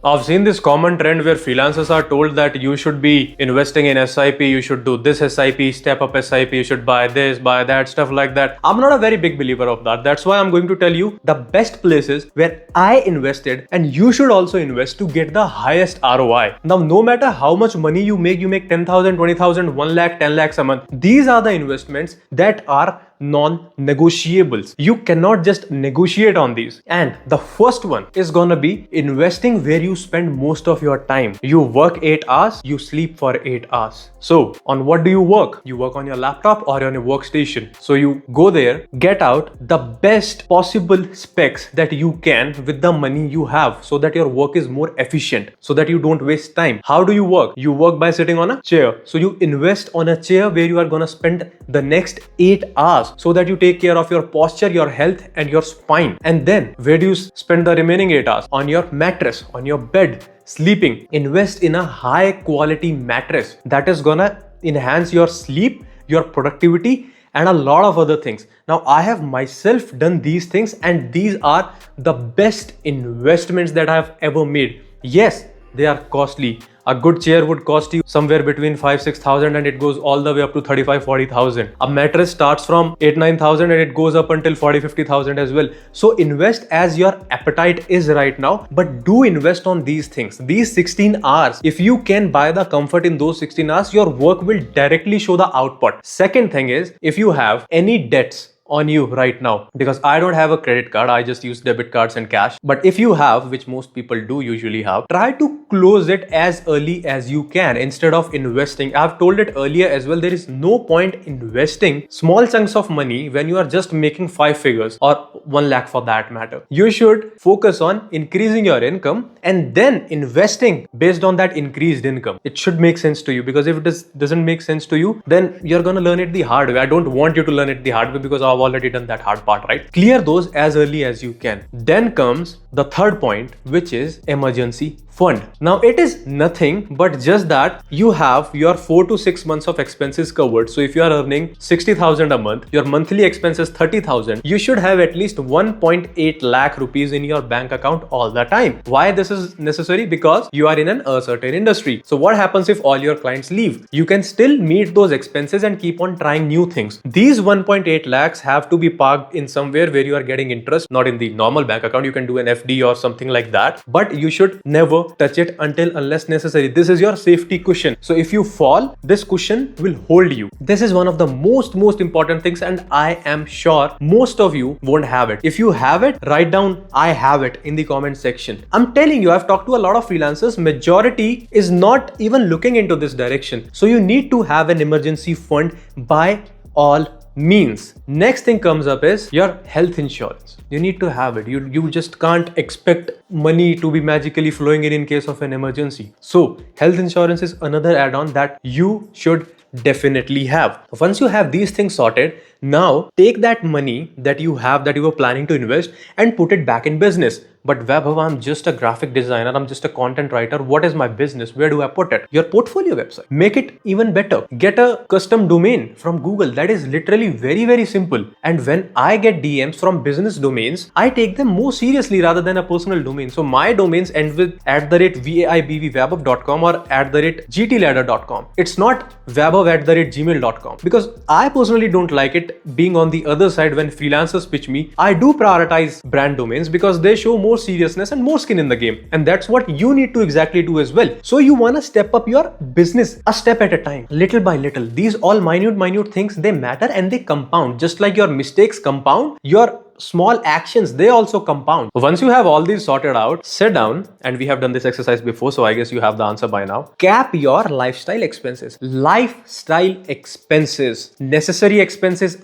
I've seen this common trend where freelancers are told that you should be investing in SIP, you should do this SIP, step up SIP, you should buy this, buy that, stuff like that. I'm not a very big believer of that. That's why I'm going to tell you the best places where I invested and you should also invest to get the highest ROI. Now, no matter how much money you make 10,000, 20,000, 1 lakh, 10 lakhs a month. These are the investments that are non-negotiables. You cannot just negotiate on these. And the first one is gonna be investing where you spend most of your time. You work 8 hours, you sleep for 8 hours. So on what do you work? You work on your laptop or on your workstation. So you go there, get out the best possible specs that you can with the money you have so that your work is more efficient, so that you don't waste time. How do you work? You work by sitting on a chair. So you invest on a chair where you are gonna spend the next 8 hours so that you take care of your posture, your health, and your spine. And then where do you spend the remaining 8 hours? On your mattress, on your bed, sleeping. Invest in a high quality mattress that is gonna enhance your sleep, your productivity, and a lot of other things. Now, I have myself done these things, and these are the best investments that I have ever made. Yes, they are costly. A good chair would cost you somewhere between 5,000-6,000 and it goes all the way up to 35,000-40,000. A mattress starts from 8,000-9,000 and it goes up until 40,000-50,000 as well. So invest as your appetite is right now, but do invest on these things. These 16 hours, if you can buy the comfort in those 16 hours, your work will directly show the output. Second thing is, if you have any debts on you right now, because I don't have a credit card, I just use debit cards and cash. But if you have, which most people do usually have, try to close it as early as you can instead of investing. I've told it earlier as well, there is no point investing small chunks of money when you are just making 5 figures or 1 lakh for that matter. You should focus on increasing your income and then investing based on that increased income. It should make sense to you, because if it doesn't make sense to you, then you're gonna learn it the hard way. I don't want you to learn it the hard way because I've already done that hard part, right? Clear those as early as you can. Then comes the third point, which is emergency fund. Now, it is nothing but just that you have your 4 to 6 months of expenses covered. So if you are earning 60,000 a month, your monthly expenses 30,000, you should have at least 1.8 lakh rupees in your bank account all the time. Why this is necessary? Because you are in an uncertain industry. So what happens if all your clients leave? You can still meet those expenses and keep on trying new things. These 1.8 lakhs have to be parked in somewhere where you are getting interest, not in the normal bank account. You can do an FD or something like that, but you should never touch it unless necessary. This is your safety cushion. So if you fall, this cushion will hold you. This is one of the most important things, and I am sure most of you won't have it. If you have it, write down "I have it" in the comment section. I'm telling you, I've talked to a lot of freelancers. Majority is not even looking into this direction. So you need to have an emergency fund by all means. Next thing comes up is your health insurance. You need to have it. You just can't expect money to be magically flowing in case of an emergency. So health insurance is another add-on that you should definitely have. Once you have these things sorted, now take that money that you have, that you were planning to invest, and put it back in business. But Vaibhav, I'm just a graphic designer, I'm just a content writer. What is my business? Where do I put it? Your portfolio website. Make it even better. Get a custom domain from Google. That is literally very simple. And when I get DMs from business domains, I take them more seriously rather than a personal domain. So my domains end with @vaibhav.com or @gtladder.com. It's not vaibhav@gmail.com, because I personally don't like it being on the other side. When freelancers pitch me, I do prioritize brand domains because they show more seriousness and more skin in the game, and that's what you need to exactly do as well. So you want to step up your business a step at a time, little by little. These all minute things, they matter and they compound. Just like your mistakes compound, your small actions, they also compound. Once you have all these sorted out, sit down, and we have done this exercise before, so I guess you have the answer by now. Cap your lifestyle expenses. Lifestyle expenses. Necessary expenses,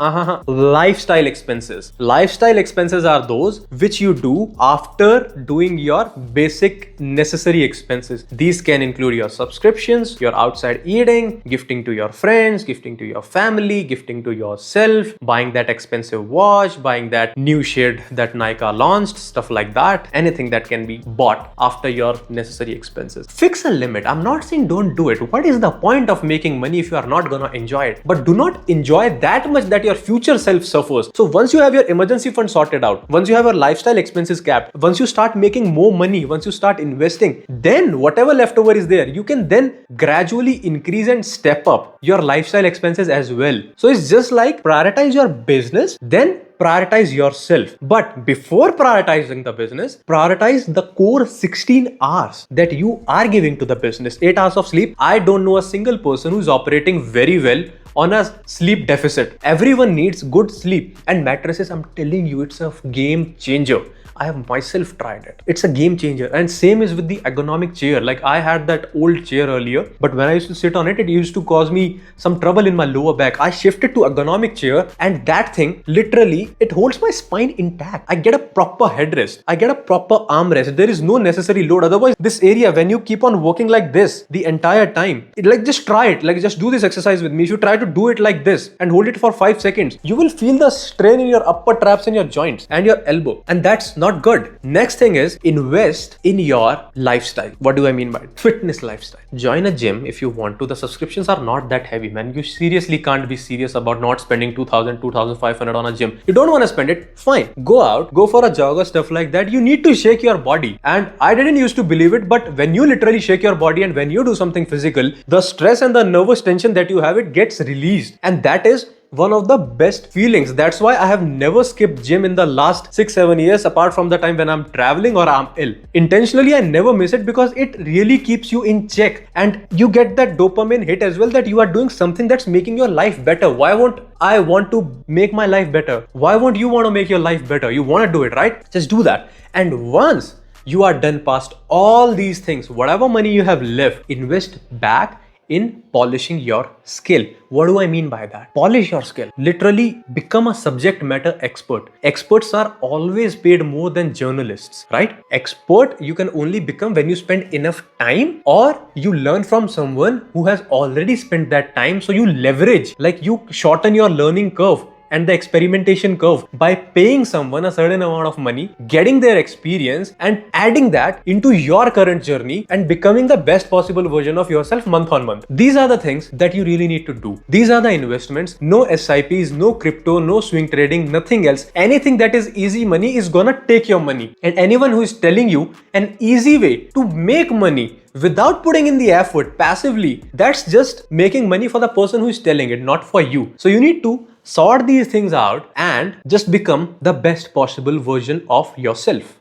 lifestyle expenses. Lifestyle expenses are those which you do after doing your basic necessary expenses. These can include your subscriptions, your outside eating, gifting to your friends, gifting to your family, gifting to yourself, buying that expensive watch, buying that new shade that Nike launched, stuff like that, anything that can be bought after your necessary expenses. Fix a limit. I'm not saying don't do it. What is the point of making money if you are not gonna enjoy it? But do not enjoy that much that your future self suffers. So once you have your emergency fund sorted out, once you have your lifestyle expenses capped, once you start making more money, once you start investing, then whatever leftover is there, you can then gradually increase and step up your lifestyle expenses as well. So it's just like prioritize your business, then prioritize yourself. But before prioritizing the business, prioritize the core 16 hours that you are giving to the business. 8 hours of sleep. I don't know a single person who's operating very well on a sleep deficit. Everyone needs good sleep, and mattresses, I'm telling you, it's a game changer. I have myself tried it. It's a game changer. And same is with the ergonomic chair. Like I had that old chair earlier, but when I used to sit on it, it used to cause me some trouble in my lower back. I shifted to ergonomic chair, and that thing literally, it holds my spine intact. I get a proper headrest. I get a proper armrest. There is no necessary load. Otherwise, this area, when you keep on working like this the entire time, just try it. Like just do this exercise with me. If you try to do it like this and hold it for 5 seconds, you will feel the strain in your upper traps and your joints and your elbow. And that's not good. Next thing is invest in your lifestyle. What do I mean by it? Fitness lifestyle. Join a gym if you want to. The subscriptions are not that heavy, man. You seriously can't be serious about not spending 2,000, 2,500 on a gym. You don't want to spend it? Fine. Go out, go for a jog or stuff like that. You need to shake your body. And I didn't used to believe it, but when you literally shake your body and when you do something physical, the stress and the nervous tension that you have, it gets released. And that is one of the best feelings. That's why I have never skipped gym in the last 6-7 years, apart from the time when I'm traveling or I'm ill. Intentionally, I never miss it because it really keeps you in check, and you get that dopamine hit as well that you are doing something that's making your life better. Why won't I want to make my life better? Why won't you want to make your life better? You want to do it, right? Just do that. And once you are done past all these things, whatever money you have left, invest back in polishing your skill. What do I mean by that? Polish your skill. Literally become a subject matter expert. Experts are always paid more than journalists, right? Expert you can only become when you spend enough time or you learn from someone who has already spent that time. So you leverage, like you shorten your learning curve and the experimentation curve by paying someone a certain amount of money, getting their experience and adding that into your current journey and becoming the best possible version of yourself month on month. These are the things that you really need to do. These are the investments. No SIPs, no crypto, no swing trading, nothing else. Anything that is easy money is gonna take your money. And anyone who is telling you an easy way to make money without putting in the effort passively, that's just making money for the person who is telling it, not for you. So you need to sort these things out and just become the best possible version of yourself.